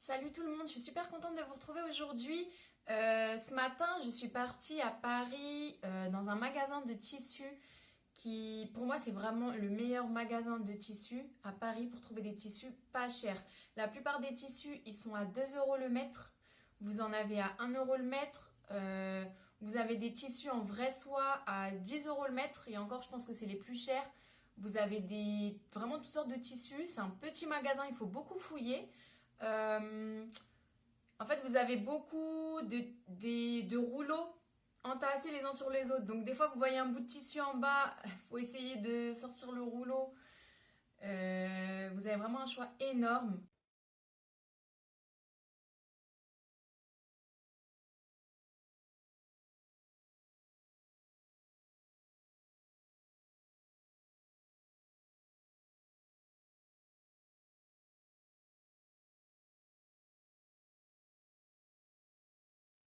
Salut tout le monde, je suis super contente de vous retrouver aujourd'hui. Ce matin, je suis partie à Paris dans un magasin de tissus qui, pour moi, c'est vraiment le meilleur magasin de tissus à Paris pour trouver des tissus pas chers. La plupart des tissus, ils sont à 2 euros le mètre. Vous en avez à 1 euro le mètre. Vous avez des tissus en vraie soie à 10 euros le mètre. Et encore, je pense que c'est les plus chers. Vous avez vraiment toutes sortes de tissus. C'est un petit magasin, il faut beaucoup fouiller. Euh, En fait, vous avez beaucoup de rouleaux entassés les uns sur les autres. Donc, des fois, vous voyez un bout de tissu en bas, il faut essayer de sortir le rouleau. Vous avez vraiment un choix énorme.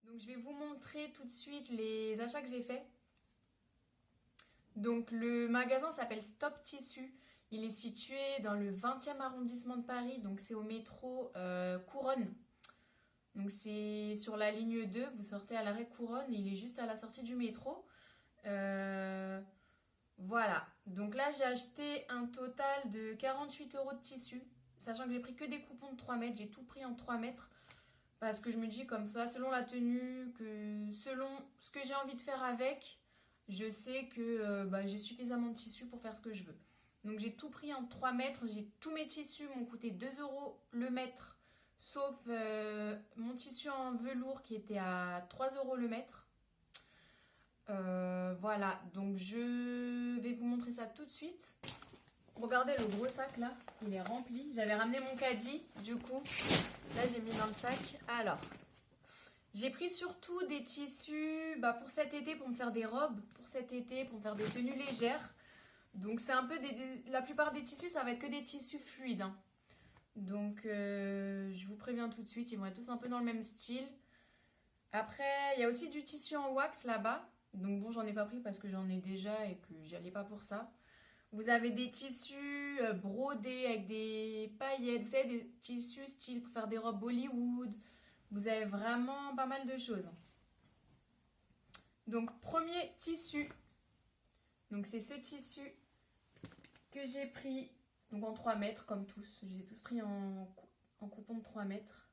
Donc, je vais vous montrer tout de suite les achats que j'ai faits. Donc, le magasin s'appelle Stop Tissu. Il est situé dans le 20e arrondissement de Paris. Donc, c'est au métro Couronne. Donc, c'est sur la ligne 2. Vous sortez à l'arrêt Couronne et il est juste à la sortie du métro. Euh, Voilà, donc là j'ai acheté un total de 48 euros de tissu, sachant que j'ai pris que des coupons de 3 mètres, j'ai tout pris en 3 mètres, parce que je me dis comme ça, selon la tenue, selon ce que j'ai envie de faire avec, je sais que j'ai suffisamment de tissu pour faire ce que je veux. Donc j'ai tout pris en 3 mètres, tous mes tissus m'ont coûté 2 euros le mètre, sauf mon tissu en velours qui était à 3 euros le mètre. Voilà, donc je vais vous montrer ça tout de suite. Regardez le gros sac là, il est rempli. J'avais ramené mon caddie, du coup, là j'ai mis dans le sac. Alors, j'ai pris surtout des tissus pour cet été, pour me faire des robes, pour cet été, pour me faire des tenues légères. Donc c'est un peu la plupart des tissus, ça va être que des tissus fluides, hein. Donc je vous préviens tout de suite, ils vont être tous un peu dans le même style. Après, il y a aussi du tissu en wax là-bas. Donc bon, j'en ai pas pris parce que j'en ai déjà et que j'y allais pas pour ça. Vous avez des tissus brodés avec des paillettes. Vous savez, des tissus style pour faire des robes Bollywood. Vous avez vraiment pas mal de choses. Donc, premier tissu. Donc, c'est ce tissu que j'ai pris donc en 3 mètres, comme tous. Je les ai tous pris en coupon de 3 mètres.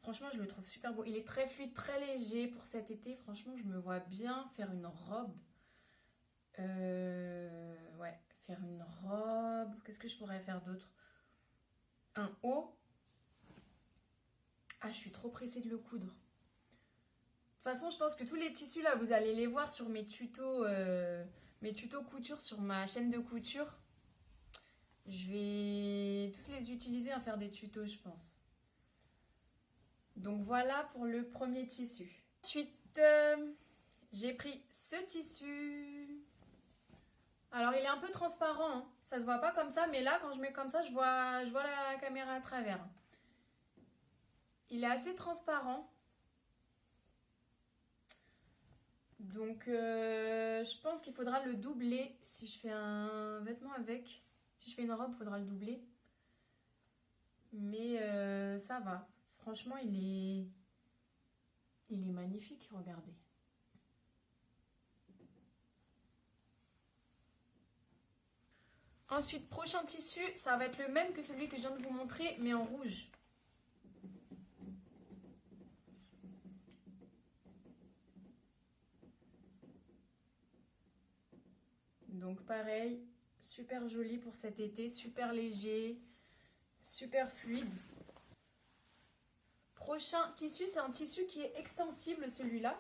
Franchement, je le trouve super beau. Il est très fluide, très léger pour cet été. Franchement, je me vois bien faire une robe. Ouais, faire une robe. Qu'est-ce que je pourrais faire d'autre? Un haut. Ah, je suis trop pressée de le coudre. De toute façon, je pense que tous les tissus là, vous allez les voir sur mes tutos couture sur ma chaîne de couture. Je vais tous les utiliser à faire des tutos, je pense. Donc voilà pour le premier tissu. Ensuite, j'ai pris ce tissu. Alors il est un peu transparent, hein. Ça se voit pas comme ça, mais là quand je mets comme ça, je vois la caméra à travers. Il est assez transparent. Donc je pense qu'il faudra le doubler si je fais un vêtement avec. Si je fais une robe, il faudra le doubler. Mais ça va. Franchement, il est magnifique, regardez. Ensuite, prochain tissu, ça va être le même que celui que je viens de vous montrer, mais en rouge. Donc pareil, super joli pour cet été, super léger, super fluide. Prochain tissu, c'est un tissu qui est extensible celui-là.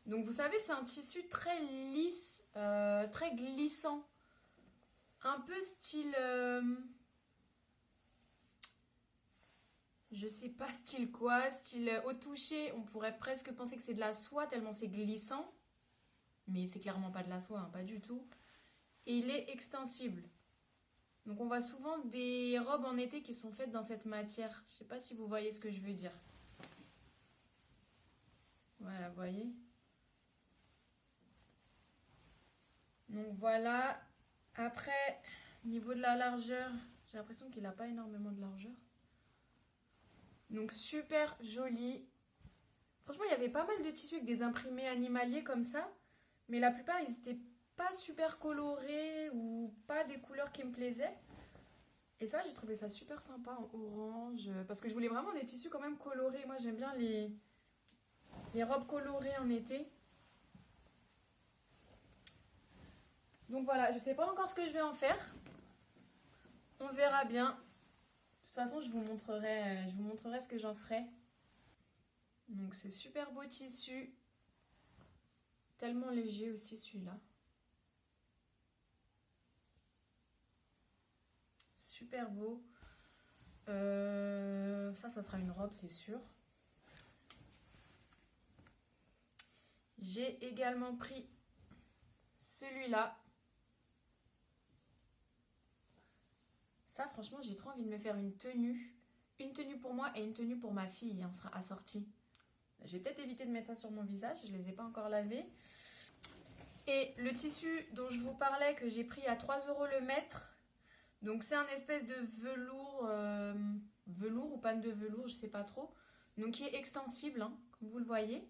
Donc vous savez, c'est un tissu très lisse, très glissant. Un peu style... je sais pas style quoi, style au toucher. On pourrait presque penser que c'est de la soie tellement c'est glissant. Mais c'est clairement pas de la soie, hein, pas du tout. Et il est extensible. Donc on voit souvent des robes en été qui sont faites dans cette matière. Je sais pas si vous voyez ce que je veux dire. Voilà, vous voyez. Donc voilà. Après, niveau de la largeur, j'ai l'impression qu'il n'a pas énormément de largeur. Donc super joli. Franchement, il y avait pas mal de tissus avec des imprimés animaliers comme ça. Mais la plupart, ils étaient pas super colorés ou pas des couleurs qui me plaisaient. Et ça, j'ai trouvé ça super sympa en orange. Parce que je voulais vraiment des tissus quand même colorés. Moi, j'aime bien les robes colorées en été. Donc voilà, je sais pas encore ce que je vais en faire. On verra bien. De toute façon, je vous montrerai ce que j'en ferai. Donc ce super beau tissu. Tellement léger aussi celui-là. Super beau. Ça sera une robe, c'est sûr. J'ai également pris celui-là. Ça, franchement, j'ai trop envie de me faire une tenue. Une tenue pour moi et une tenue pour ma fille, hein, sera assortie. J'ai peut-être évité de mettre ça sur mon visage, je ne les ai pas encore lavés. Et le tissu dont je vous parlais, que j'ai pris à 3 € le mètre. Donc c'est un espèce de velours, velours ou panne de velours, je sais pas trop. Donc qui est extensible, hein, comme vous le voyez.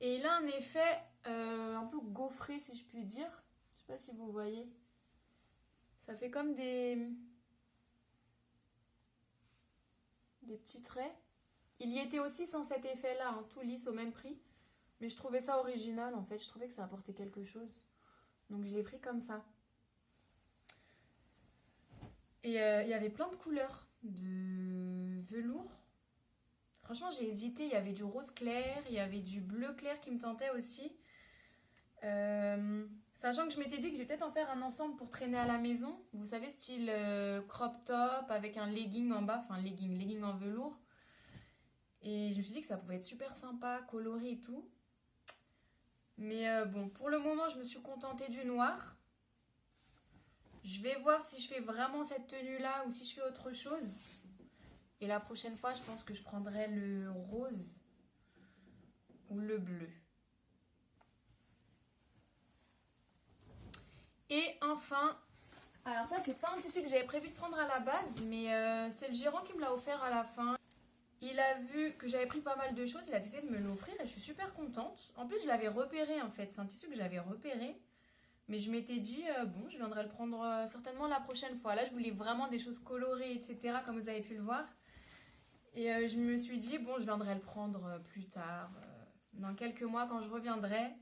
Et il a un effet un peu gaufré, si je puis dire. Je sais pas si vous voyez. Ça fait comme des petits traits. Il y était aussi sans cet effet-là, hein, tout lisse au même prix. Mais je trouvais ça original en fait, je trouvais que ça apportait quelque chose. Donc je l'ai pris comme ça. Et il y avait plein de couleurs de velours. Franchement j'ai hésité, il y avait du rose clair, il y avait du bleu clair qui me tentait aussi. Sachant que je m'étais dit que je vais peut-être en faire un ensemble pour traîner à la maison. Vous savez, style crop top avec un legging en bas, enfin legging en velours. Et je me suis dit que ça pouvait être super sympa, coloré et tout. Mais bon, pour le moment, je me suis contentée du noir. Je vais voir si je fais vraiment cette tenue-là ou si je fais autre chose. Et la prochaine fois, je pense que je prendrai le rose ou le bleu. Et enfin, alors ça c'est pas un tissu que j'avais prévu de prendre à la base, mais c'est le gérant qui me l'a offert à la fin. Il a vu que j'avais pris pas mal de choses, il a décidé de me l'offrir et je suis super contente. En plus je l'avais repéré en fait, c'est un tissu que j'avais repéré. Mais je m'étais dit, bon je viendrai le prendre certainement la prochaine fois. Là je voulais vraiment des choses colorées, etc. comme vous avez pu le voir. Et je me suis dit, bon je viendrai le prendre plus tard, dans quelques mois quand je reviendrai.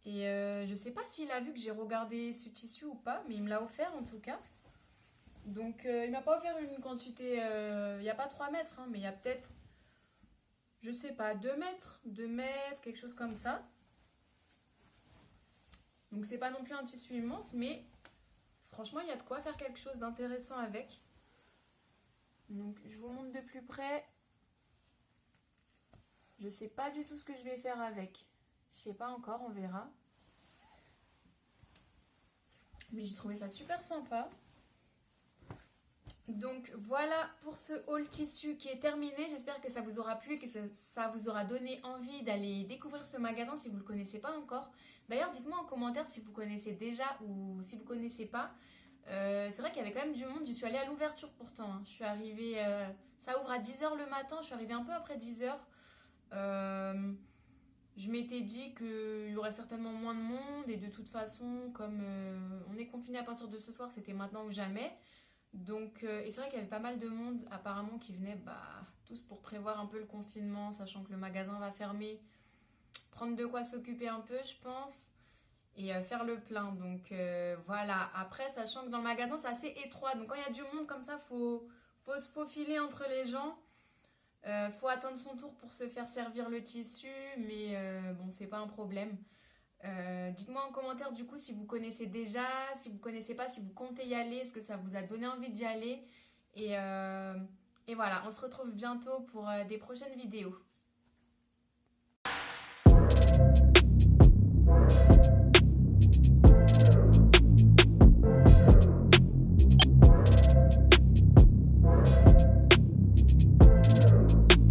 Et je sais pas s'il a vu que j'ai regardé ce tissu ou pas, mais il me l'a offert en tout cas. Donc il m'a pas offert une quantité, il n'y a pas 3 mètres, hein, mais il y a peut-être, je sais pas, 2 mètres, quelque chose comme ça. Donc c'est pas non plus un tissu immense, mais franchement il y a de quoi faire quelque chose d'intéressant avec. Donc je vous montre de plus près. Je sais pas du tout ce que je vais faire avec. Je sais pas encore, on verra. Mais j'ai trouvé ça super sympa. Donc voilà pour ce haul tissu qui est terminé. J'espère que ça vous aura plu et que ça vous aura donné envie d'aller découvrir ce magasin si vous ne le connaissez pas encore. D'ailleurs, dites-moi en commentaire si vous connaissez déjà ou si vous ne connaissez pas. C'est vrai qu'il y avait quand même du monde. J'y suis allée à l'ouverture pourtant, hein. Je suis arrivée, ça ouvre à 10 h le matin. Je suis arrivée un peu après 10 h. Je m'étais dit qu'il y aurait certainement moins de monde. Et de toute façon, comme on est confiné à partir de ce soir, c'était maintenant ou jamais. Donc, et c'est vrai qu'il y avait pas mal de monde apparemment qui venait tous pour prévoir un peu le confinement, sachant que le magasin va fermer, prendre de quoi s'occuper un peu je pense, et faire le plein. Donc voilà, après sachant que dans le magasin c'est assez étroit, donc quand il y a du monde comme ça, faut se faufiler entre les gens, faut attendre son tour pour se faire servir le tissu, mais bon c'est pas un problème. Dites-moi en commentaire du coup si vous connaissez déjà, si vous connaissez pas, si vous comptez y aller, est-ce que ça vous a donné envie d'y aller. Et voilà, on se retrouve bientôt pour des prochaines vidéos.